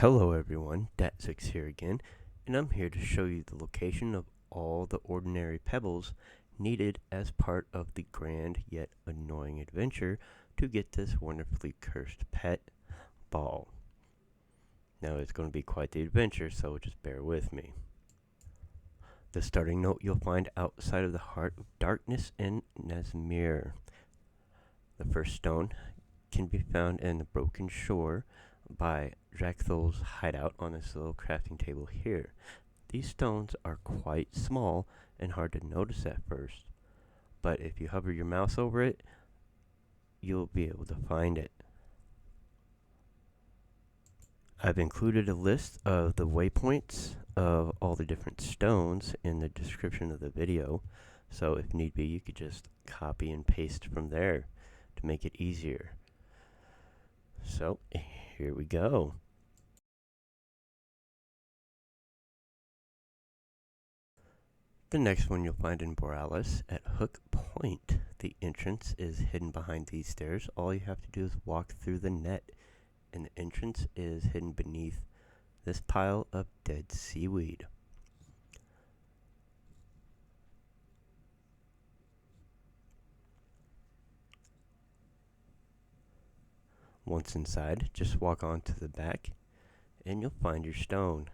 Hello everyone, Dat6 here again, and I'm here to show you the location of all the ordinary pebbles needed as part of the grand yet annoying adventure to get this wonderfully cursed pet, Baa'al. Now it's going to be quite the adventure, so just bear with me. The starting note you'll find outside of the Heart of Darkness in Nazmir. The first stone can be found in the Broken Shore by Drakthol's hideout on this little crafting table here. These stones are quite small and hard to notice at first, but if you hover your mouse over it, you'll be able to find it. I've included a list of the waypoints of all the different stones in the description of the video, so if need be, you could just copy and paste from there to make it easier. So, here we go. The next one you'll find in Boralus at Hook Point. The entrance is hidden behind these stairs. All you have to do is walk through the net, and the entrance is hidden beneath this pile of dead seaweed. Once inside, just walk on to the back, and you'll find your stone.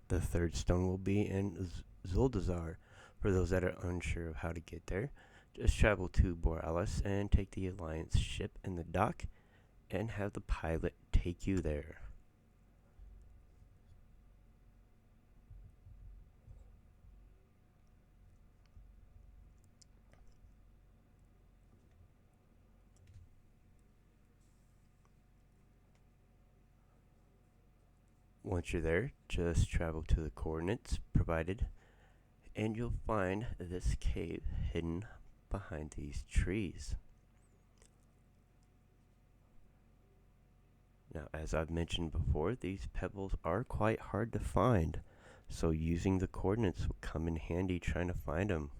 The third stone will be in Zuldazar. For those that are unsure of how to get there, just travel to Boralus and take the Alliance ship in the dock and have the pilot take you there. Once you're there, just travel to the coordinates provided, and you'll find this cave hidden behind these trees. Now, as I've mentioned before, these pebbles are quite hard to find, so using the coordinates will come in handy trying to find them.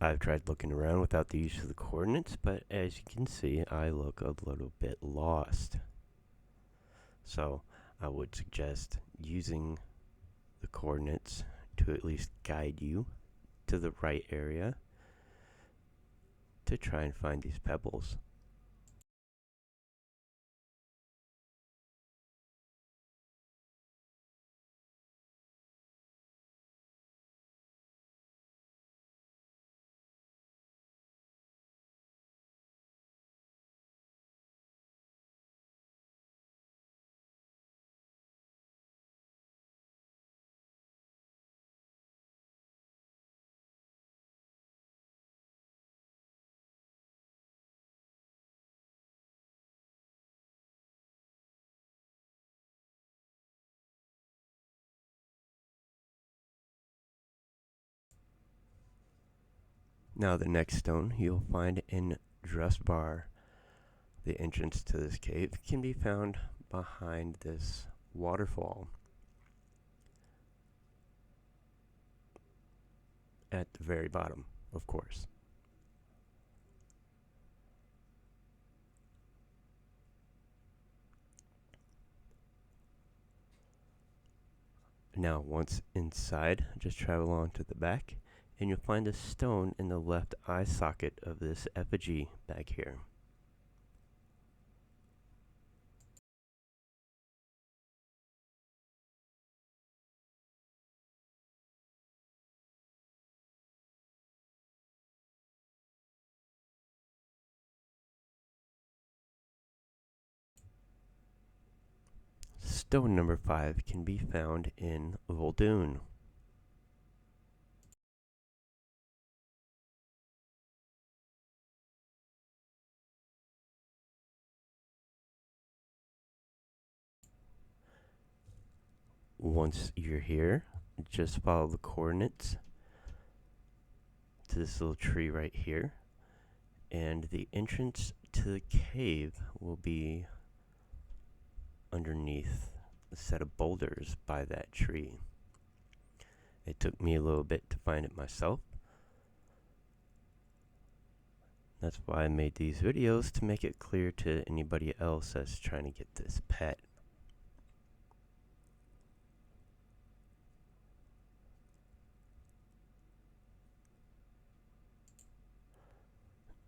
I've tried looking around without the use of the coordinates, but as you can see, I look a little bit lost. So, I would suggest using the coordinates to at least guide you to the right area to try and find these pebbles. Now the next stone you'll find in Drustvar. The entrance to this cave can be found behind this waterfall at the very bottom, of course. Now once inside, just travel on to the back, and you'll find a stone in the left eye socket of this effigy back here. Stone number 5 can be found in Vol'dun. Once you're here, just follow the coordinates to this little tree right here, and the entrance to the cave will be underneath a set of boulders by that tree. It took me a little bit to find it myself. That's why I made these videos, to make it clear to anybody else that's trying to get this pet.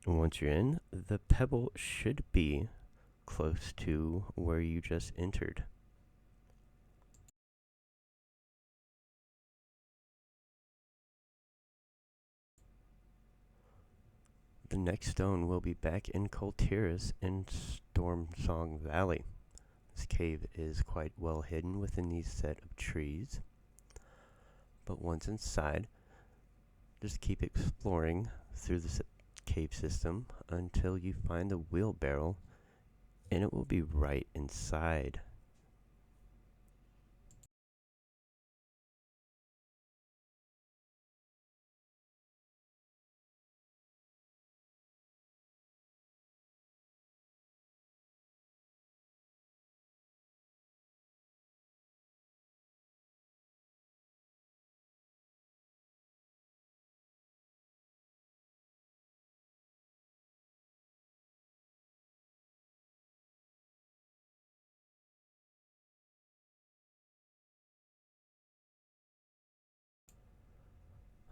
Once you're in, the pebble should be close to where you just entered. The next stone will be back in Kultiras in Stormsong Valley. This cave is quite well hidden within these set of trees. But once inside, just keep exploring through the cave system until you find the wheelbarrow, and it will be right inside.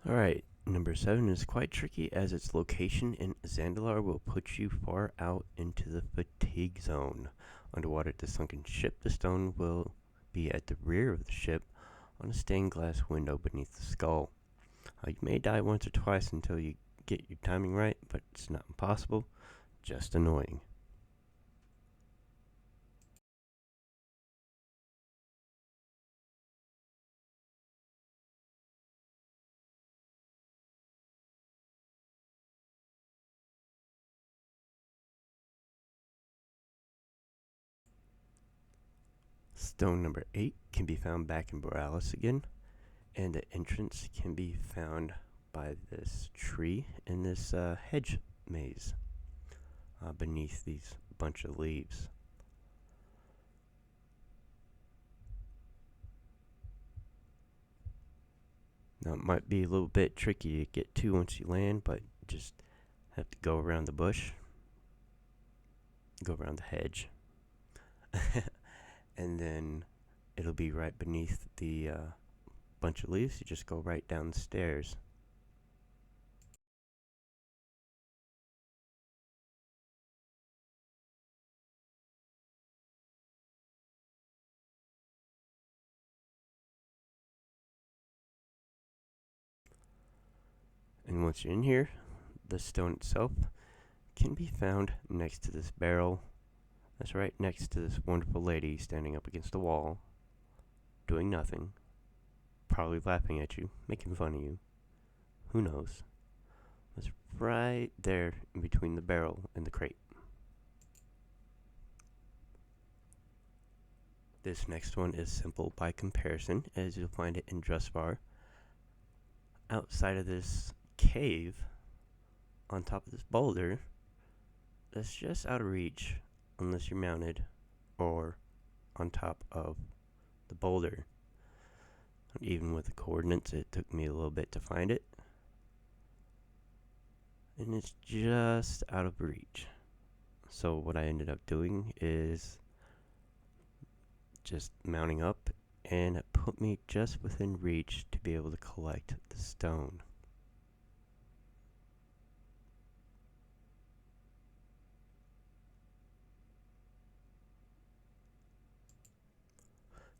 Alright, number 7 is quite tricky, as its location in Zandalar will put you far out into the fatigue zone. Underwater at the sunken ship, the stone will be at the rear of the ship on a stained glass window beneath the skull. You may die once or twice until you get your timing right, but it's not impossible, just annoying. Stone number 8 can be found back in Boralus again, and the entrance can be found by this tree in this hedge maze beneath these bunch of leaves. Now, it might be a little bit tricky to get to once you land, but just have to go around the bush, go around the hedge, and then it'll be right beneath the bunch of leaves. You just go right down the stairs. And once you're in here, the stone itself can be found next to this barrel. That's right next to this wonderful lady standing up against the wall, doing nothing, probably laughing at you, making fun of you. Who knows? It's right there in between the barrel and the crate. This next one is simple by comparison, as you'll find it in Drustvar. Outside of this cave, on top of this boulder, that's just out of reach unless you're mounted or on top of the boulder. Even with the coordinates, it took me a little bit to find it. And it's just out of reach. So what I ended up doing is just mounting up, and it put me just within reach to be able to collect the stone.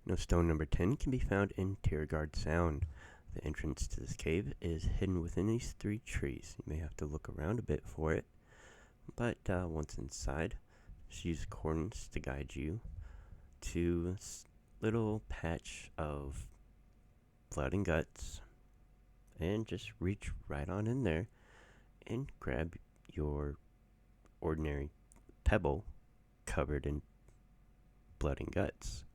Now, stone number 10 can be found in Tirgard Sound. The entrance to this cave is hidden within these 3 trees. You may have to look around a bit for it, but once inside, just use coordinates to guide you to this little patch of blood and guts, and just reach right on in there and grab your ordinary pebble covered in blood and guts.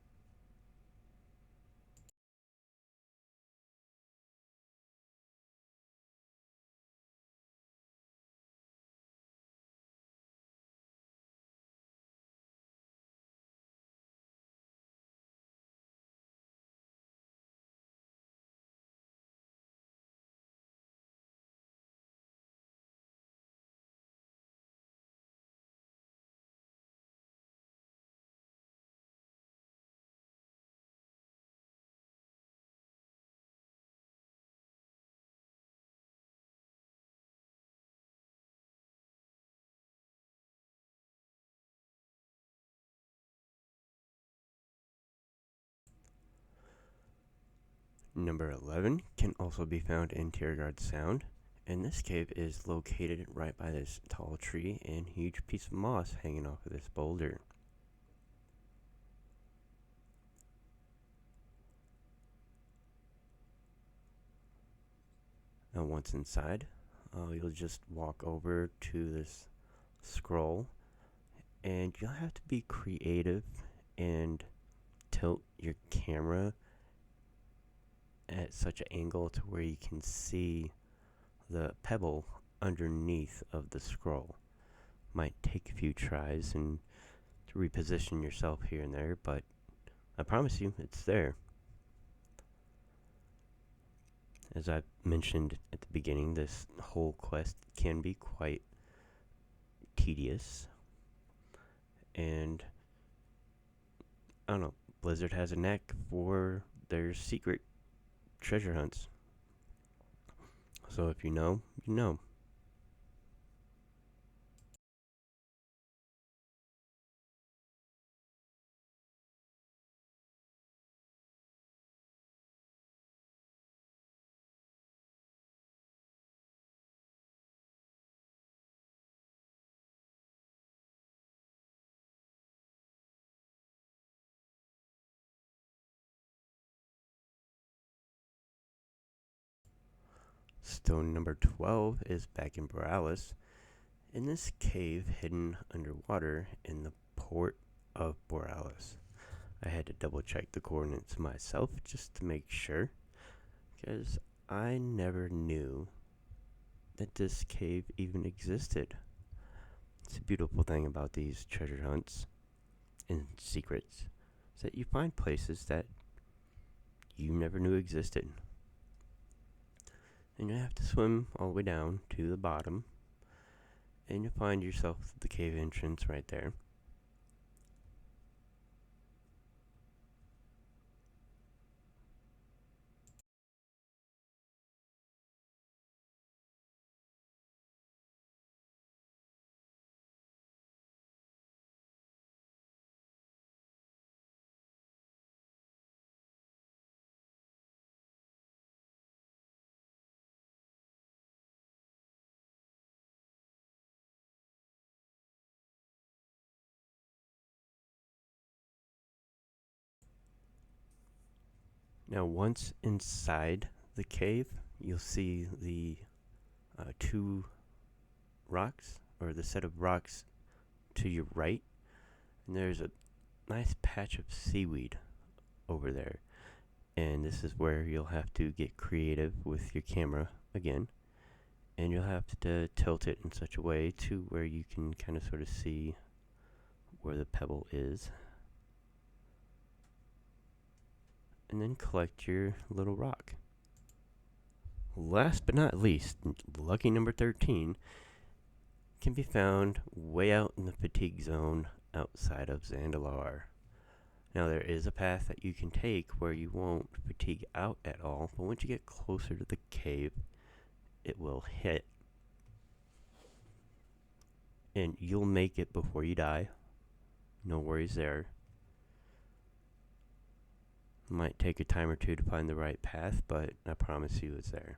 Number 11 can also be found in Tiergard Sound, and this cave is located right by this tall tree and huge piece of moss hanging off of this boulder. Now once inside, you'll just walk over to this scroll, and you'll have to be creative and tilt your camera at such an angle to where you can see the pebble underneath of the scroll. Might take a few tries and to reposition yourself here and there, but I promise you it's there. As I mentioned at the beginning, this whole quest can be quite tedious, and I don't know, Blizzard has a knack for their secret treasure hunts. So if you know, you know. Stone number 12 is back in Boralus, in this cave hidden underwater in the port of Boralus. I had to double check the coordinates myself just to make sure, because I never knew that this cave even existed. It's a beautiful thing about these treasure hunts and secrets, is that you find places that you never knew existed. And you have to swim all the way down to the bottom, and you find yourself the cave entrance right there. Now, once inside the cave, you'll see the two rocks, or the set of rocks to your right, and there's a nice patch of seaweed over there. And this is where you'll have to get creative with your camera again, and you'll have to tilt it in such a way to where you can kind of sort of see where the pebble is, and then collect your little rock. Last but not least, lucky number 13 can be found way out in the fatigue zone outside of Zandalar. Now there is a path that you can take where you won't fatigue out at all, but once you get closer to the cave, it will hit. And you'll make it before you die. No worries there. Might take a time or two to find the right path, but I promise you it's there.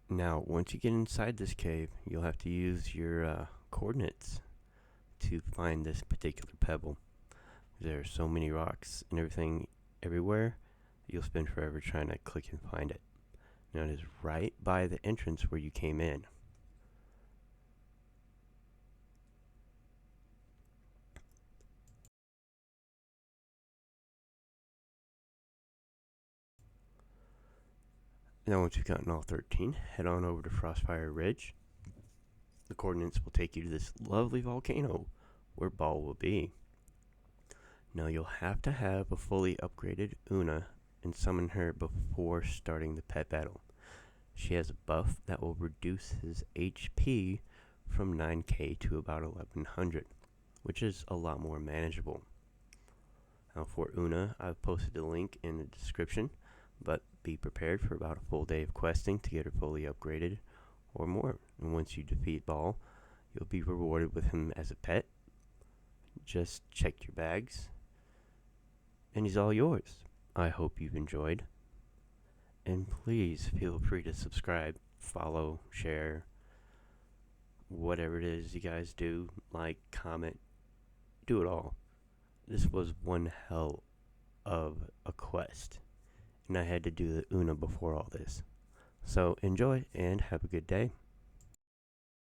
Now, once you get inside this cave, you'll have to use your coordinates to find this particular pebble. There are so many rocks and everything everywhere, you'll spend forever trying to click and find it. Now, it is right by the entrance where you came in. Now, once you've gotten all 13, head on over to Frostfire Ridge. The coordinates will take you to this lovely volcano where Baa'al will be. Now you'll have to have a fully upgraded Uuna and summon her before starting the pet battle. She has a buff that will reduce his HP from 9k to about 1100, which is a lot more manageable. Now for Uuna, I've posted a link in the description, but be prepared for about a full day of questing to get her fully upgraded or more. And once you defeat Baa'al, you'll be rewarded with him as a pet. Just check your bags, and he's all yours. I hope you've enjoyed, and please feel free to subscribe, follow, share, whatever it is you guys do, like, comment, do it all. This was one hell of a quest, and I had to do the Uuna before all this. So enjoy and have a good day.